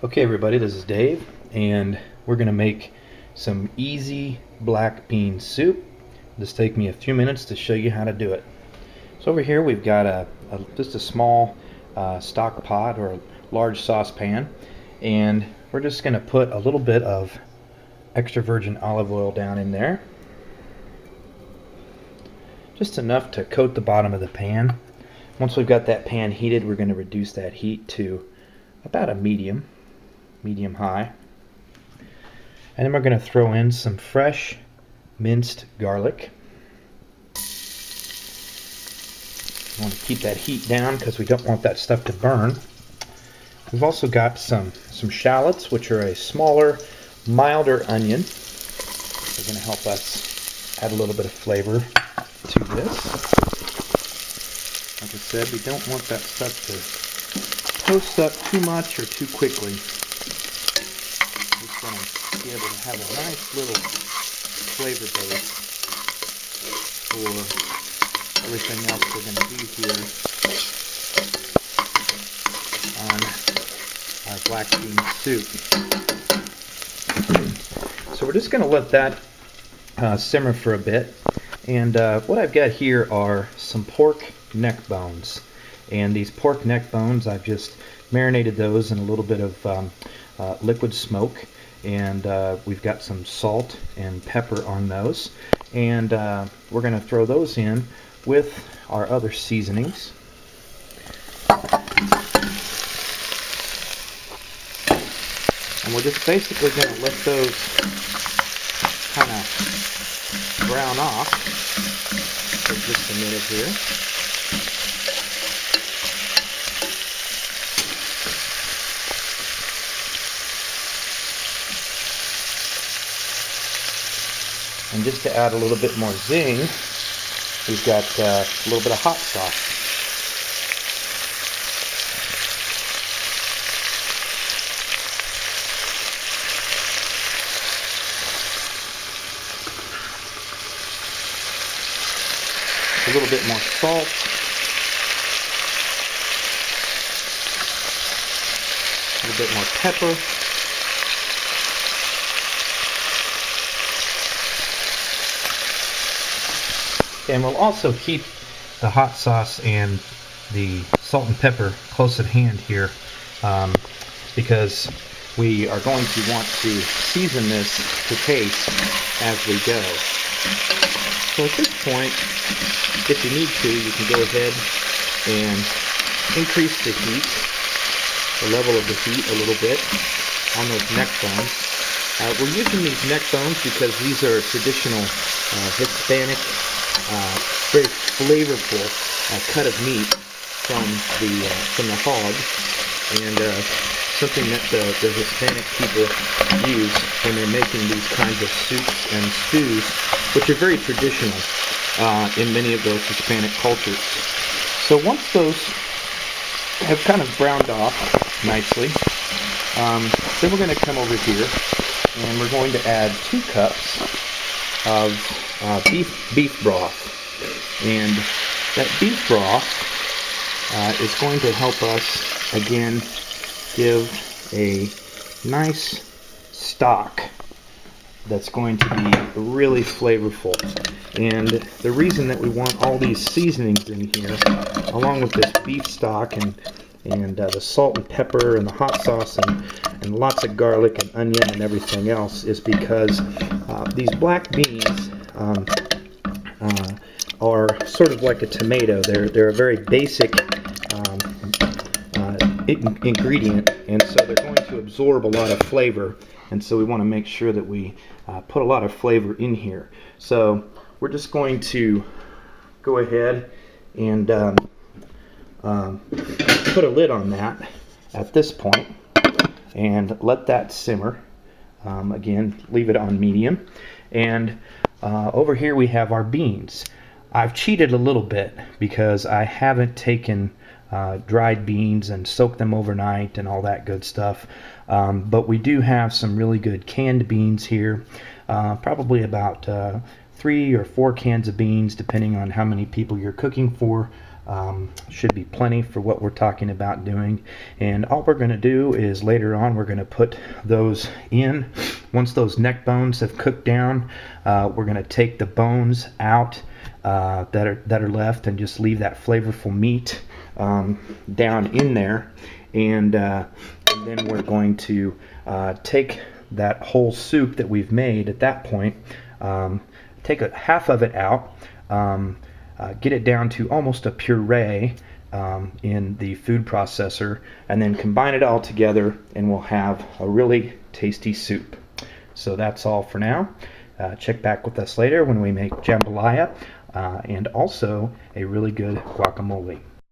Okay everybody, this is Dave and we're going to make some easy black bean soup. This take me a few minutes to show you how to do it. So over here we've got just a small stock pot or a large saucepan, and we're just going to put a little bit of extra virgin olive oil down in there. Just enough to coat the bottom of the pan. Once we've got that pan heated, we're going to reduce that heat to about a medium high, and then we're going to throw in some fresh minced garlic. We want to keep that heat down because we don't want that stuff to burn. We've also got some shallots, which are a smaller, milder onion. They're going to help us add a little bit of flavor to this. Like I said, we don't want that stuff to toast up too much or too quickly. Just want to be able to have a nice little flavor base for everything else we're going to do here on our black bean soup. So we're just going to let that simmer for a bit. And what I've got here are some pork neck bones. And these pork neck bones, I've just marinated those in a little bit of liquid smoke, and we've got some salt and pepper on those, and we're going to throw those in with our other seasonings. And we're just basically going to let those kind of brown off for just a minute here. And just to add a little bit more zing, we've got a little bit of hot sauce. A little bit more salt. A little bit more pepper. And we'll also keep the hot sauce and the salt and pepper close at hand here, because we are going to want to season this to taste as we go. So at this point, if you need to, you can go ahead and increase the heat, the level of the heat a little bit on those neck bones. We're using these neck bones because these are traditional Hispanic, very flavorful cut of meat from the hog, and something that the Hispanic people use when they're making these kinds of soups and stews, which are very traditional in many of those Hispanic cultures. So once those have kind of browned off nicely, then we're going to come over here and we're going to add 2 cups of beef broth. And that beef broth is going to help us, again, give a nice stock that's going to be really flavorful. And the reason that we want all these seasonings in here, along with this beef stock and the salt and pepper and the hot sauce and lots of garlic and onion and everything else, is because these black beans are sort of like a tomato. They're a very basic ingredient, and so they're going to absorb a lot of flavor, and so we want to make sure that we put a lot of flavor in here. So we're just going to go ahead and put a lid on that at this point and let that simmer. Again, leave it on medium. And over here we have our beans. I've cheated a little bit because I haven't taken dried beans and soaked them overnight and all that good stuff, but we do have some really good canned beans here, probably about 3 or 4 cans of beans depending on how many people you're cooking for. Should be plenty for what we're talking about doing. And all we're going to do is later on we're going to put those in. Once those neck bones have cooked down, we're going to take the bones out that are left and just leave that flavorful meat down in there. And then we're going to take that whole soup that we've made at that point, take half of it out, get it down to almost a puree in the food processor, and then combine it all together, and we'll have a really tasty soup. So that's all for now. Check back with us later when we make jambalaya and also a really good guacamole.